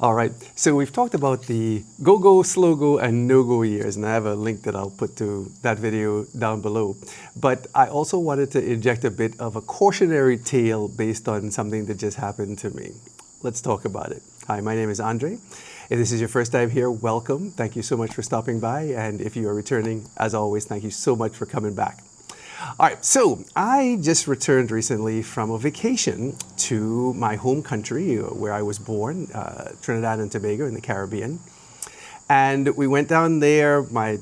All right, so we've talked about the go-go, slow-go, and no-go years, and I have a link that I'll put to that video down below. But I also wanted to inject a bit of a cautionary tale based on something that just happened to me. Let's talk about it. Hi, my name is Andre. If this is your first time here, welcome. Thank you so much for stopping by, and if you are returning, as always, thank you so much for coming back. All right, so I just returned recently from a vacation to my home country where I was born, Trinidad and Tobago in the Caribbean. And we went down there, my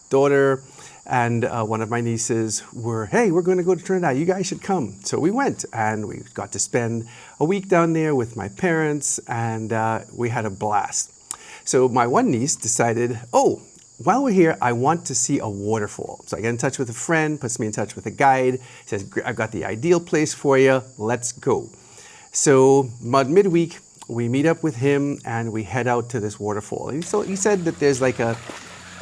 daughter and one of my nieces were, hey, we're going to go to Trinidad, you guys should come. So we went and we got to spend a week down there with my parents and we had a blast. So my one niece decided, oh, while we're here, I want to see a waterfall. So I get in touch with a friend, puts me in touch with a guide, says, I've got the ideal place for you, let's go. So midweek, we meet up with him and we head out to this waterfall. And so he said that there's like a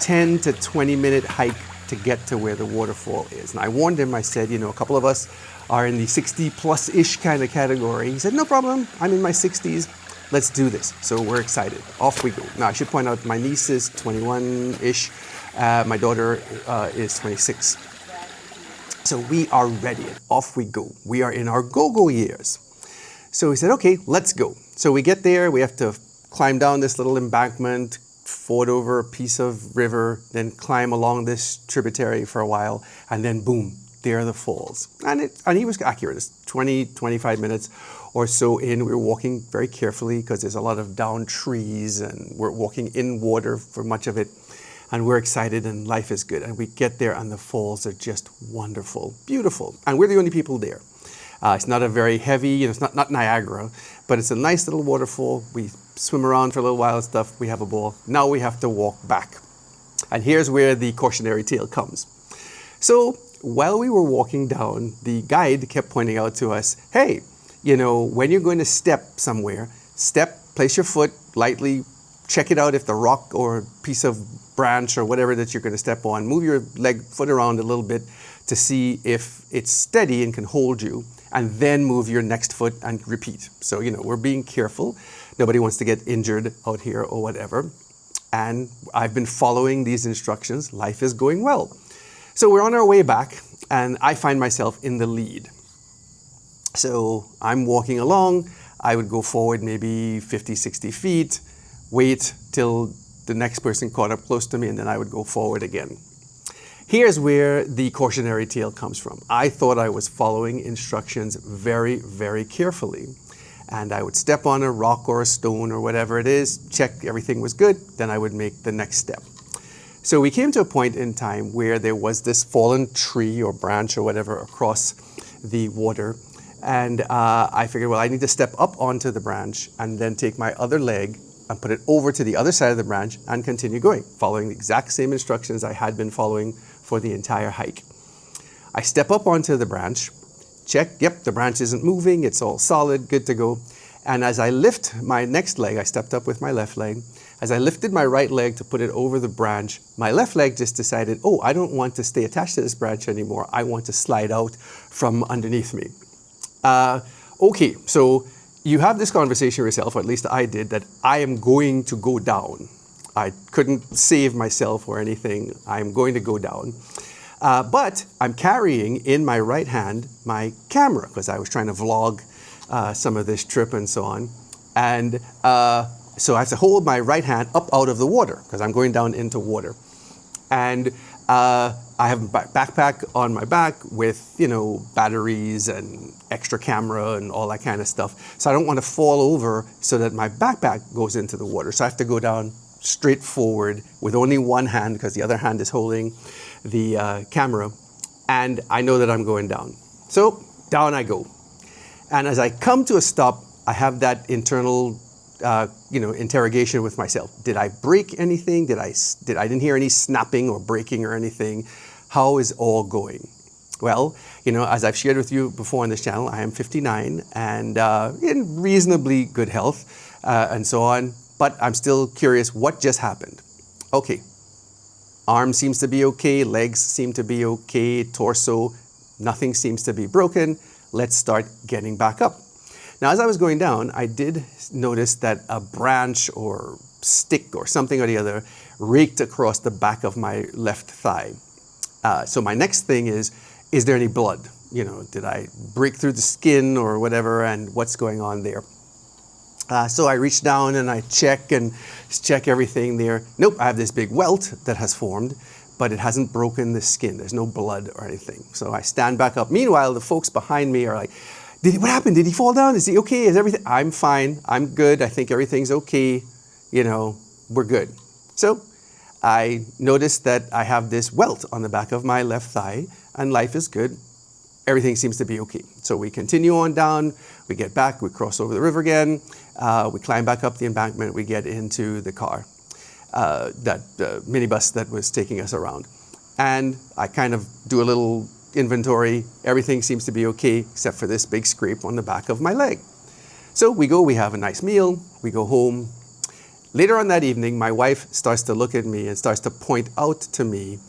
10 to 20 minute hike to get to where the waterfall is. And I warned him, I said, a couple of us are in the 60 plus-ish kind of category. He said, no problem, I'm in my 60s. Let's do this. So we're excited. Off we go. Now, I should point out my niece is 21-ish. My daughter is 26. So we are ready. Off we go. We are in our go-go years. So we said, okay, let's go. So we get there. We have to climb down this little embankment, ford over a piece of river, then climb along this tributary for a while, and then boom, there are the falls. And he was accurate. It's 20, 25 minutes or so in. We were walking very carefully because there's a lot of down trees and we're walking in water for much of it. And we're excited and life is good. And we get there and the falls are just wonderful, beautiful. And we're the only people there. It's not a very heavy, it's not Niagara, but it's a nice little waterfall. We swim around for a little while and stuff. We have a ball. Now we have to walk back. And here's where the cautionary tale comes. So while we were walking down, the guide kept pointing out to us, hey, when you're going to step somewhere, place your foot lightly, check it out if the rock or piece of branch or whatever that you're going to step on, move your foot around a little bit to see if it's steady and can hold you, and then move your next foot and repeat. So, we're being careful. Nobody wants to get injured out here or whatever. And I've been following these instructions. Life is going well. So we're on our way back, and I find myself in the lead. So I'm walking along. I would go forward maybe 50, 60 feet, wait till the next person caught up close to me, and then I would go forward again. Here's where the cautionary tale comes from. I thought I was following instructions very, very carefully. And I would step on a rock or a stone or whatever it is, check everything was good, then I would make the next step. So we came to a point in time where there was this fallen tree or branch or whatever across the water. And I figured, well, I need to step up onto the branch and then take my other leg and put it over to the other side of the branch and continue going, following the exact same instructions I had been following for the entire hike. I step up onto the branch, check, yep, the branch isn't moving, it's all solid, good to go. And as I lift my next leg, I stepped up with my left leg. As I lifted my right leg to put it over the branch, my left leg just decided, oh, I don't want to stay attached to this branch anymore. I want to slide out from underneath me. Okay, so you have this conversation with yourself, or at least I did, that I am going to go down. I couldn't save myself or anything. I'm going to go down. But I'm carrying in my right hand my camera because I was trying to vlog some of this trip and so on. And so I have to hold my right hand up out of the water because I'm going down into water. And I have a backpack on my back with, batteries and extra camera and all that kind of stuff. So I don't want to fall over so that my backpack goes into the water. So I have to go down straight forward with only one hand because the other hand is holding the camera. And I know that I'm going down. So down I go. And as I come to a stop, I have that internal interrogation with myself. Did I break anything? I didn't hear any snapping or breaking or anything. How is all going? Well, as I've shared with you before on this channel, I am 59 and in reasonably good health and so on, but I'm still curious what just happened. Okay, arm seems to be okay, legs seem to be okay, torso, nothing seems to be broken. Let's start getting back up. Now, as I was going down, I did notice that a branch or stick or something or the other raked across the back of my left thigh. So my next thing is there any blood? You know, did I break through the skin or whatever, and what's going on there? So I reach down and I check everything there. Nope, I have this big welt that has formed, but it hasn't broken the skin. There's no blood or anything. So I stand back up. Meanwhile, the folks behind me are like, what happened? Did he fall down? Is he okay? Is everything? I'm fine. I'm good. I think everything's okay. You know, we're good. So I noticed that I have this welt on the back of my left thigh, and life is good. Everything seems to be okay. So we continue on down, we get back, we cross over the river again, we climb back up the embankment, we get into the car, that minibus that was taking us around. And I kind of do a little inventory. Everything seems to be okay, except for this big scrape on the back of my leg. So we have a nice meal, we go home. Later on that evening, my wife starts to look at me and starts to point out to me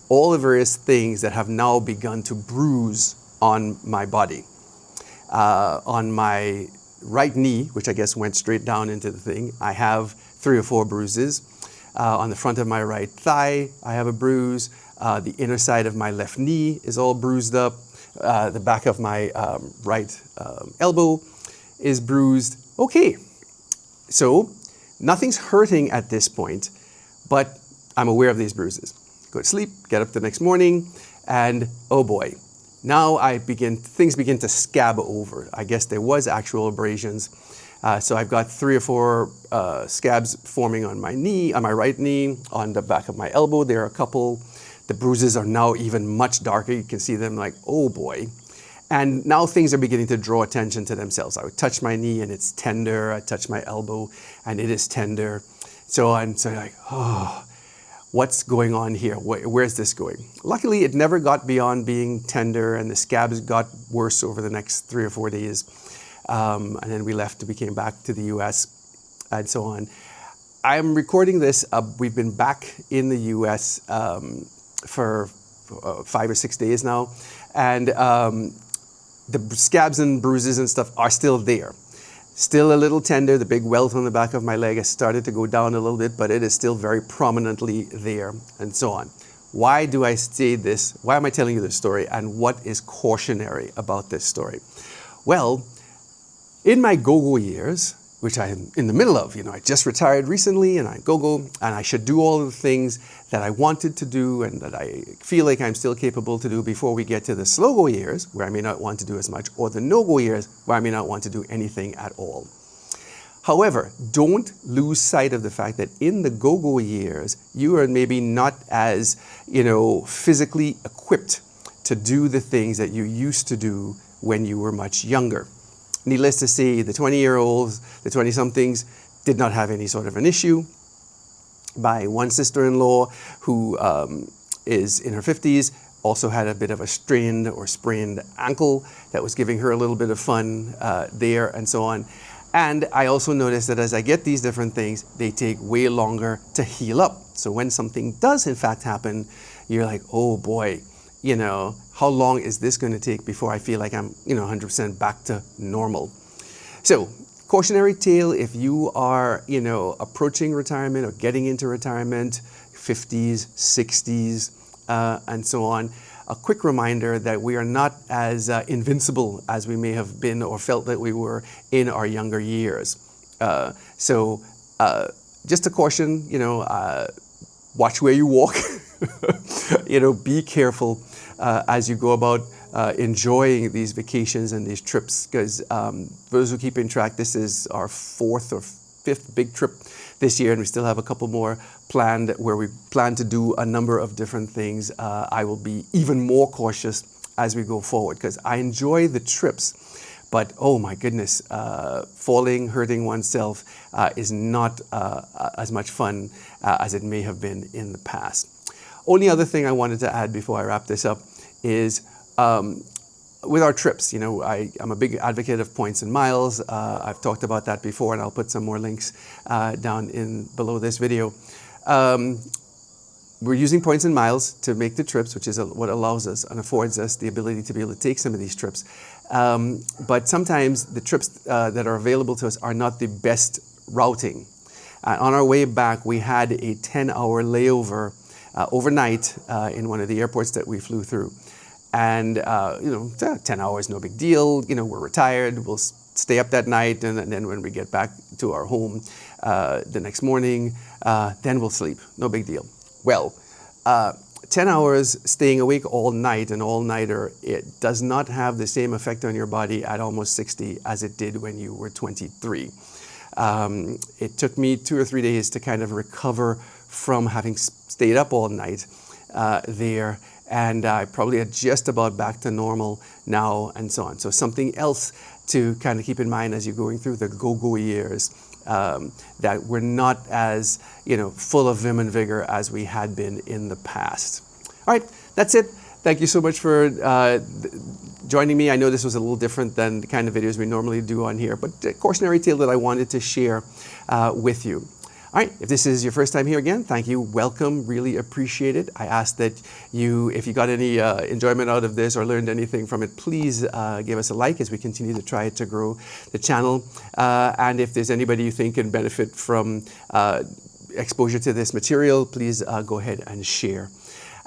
all the various things that have now begun to bruise on my body. On my right knee, which I guess went straight down into the thing, I have 3 or 4 bruises. On the front of my right thigh, I have a bruise. The inner side of my left knee is all bruised up. The back of my right elbow is bruised. Okay, so nothing's hurting at this point, but I'm aware of these bruises. Go to sleep, get up the next morning, and oh boy, now things begin to scab over. I guess there was actual abrasions. So I've got 3 or 4 scabs forming on my knee, on my right knee, on the back of my elbow. There are a couple. The bruises are now even much darker. You can see them like, oh boy. And now things are beginning to draw attention to themselves. I would touch my knee and it's tender. I touch my elbow and it is tender. So I'm like, oh, what's going on here? Where's this going? Luckily, it never got beyond being tender, and the scabs got worse over the next 3 or 4 days. And then we came back to the US and so on. I'm recording this. We've been back in the US for 5 or 6 days now. And the scabs and bruises and stuff are still there. Still a little tender. The big welt on the back of my leg has started to go down a little bit, but it is still very prominently there, and so on. Why do I say this? Why am I telling you this story? And what is cautionary about this story? Well, in my go-go years, which I'm in the middle of, I just retired recently and I go-go, and I should do all of the things that I wanted to do and that I feel like I'm still capable to do before we get to the slow-go years, where I may not want to do as much, or the no-go years, where I may not want to do anything at all. However, don't lose sight of the fact that in the go-go years, you are maybe not as, physically equipped to do the things that you used to do when you were much younger. Needless to say, the 20-year-olds, the 20-somethings did not have any sort of an issue. My one sister-in-law, who is in her 50s, also had a bit of a strained or sprained ankle that was giving her a little bit of fun there, and so on. And I also noticed that as I get these different things, they take way longer to heal up. So when something does in fact happen, you're like, oh boy, how long is this going to take before I feel like I'm, 100% back to normal? So, cautionary tale, if you are, approaching retirement or getting into retirement, 50s, 60s, and so on, a quick reminder that we are not as invincible as we may have been or felt that we were in our younger years. So, just a caution, watch where you walk. Be careful as you go about enjoying these vacations and these trips, because for those who keep in track, this is our 4th or 5th big trip this year, and we still have a couple more planned where we plan to do a number of different things. I will be even more cautious as we go forward, because I enjoy the trips, but oh my goodness, falling, hurting oneself is not as much fun as it may have been in the past. Only other thing I wanted to add before I wrap this up is with our trips, I'm a big advocate of points and miles. I've talked about that before, and I'll put some more links down below this video. We're using points and miles to make the trips, which is what allows us and affords us the ability to be able to take some of these trips. But sometimes the trips that are available to us are not the best routing. On our way back, we had a 10-hour layover overnight in one of the airports that we flew through. And, 10 hours, no big deal. We're retired. We'll stay up that night. And then when we get back to our home the next morning, then we'll sleep. No big deal. Well, 10 hours staying awake all night, an all-nighter, it does not have the same effect on your body at almost 60 as it did when you were 23. It took me 2 or 3 days to kind of recover from having stayed up all night there, and I probably are just about back to normal now and so on. So something else to kind of keep in mind as you're going through the go-go years, that we're not as full of vim and vigor as we had been in the past. All right, that's it. Thank you so much for joining me. I know this was a little different than the kind of videos we normally do on here, but a cautionary tale that I wanted to share with you. All right, if this is your first time here again, thank you, welcome, really appreciate it. I ask that you, if you got any enjoyment out of this or learned anything from it, please give us a like as we continue to try to grow the channel. And if there's anybody you think can benefit from exposure to this material, please go ahead and share.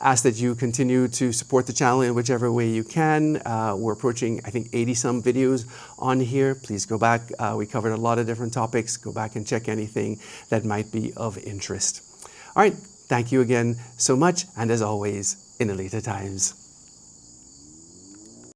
Ask that you continue to support the channel in whichever way you can. We're approaching, I think, 80 some videos on here. Please go back. We covered a lot of different topics. Go back and check anything that might be of interest. All right. Thank you again so much. And as always, in the later times.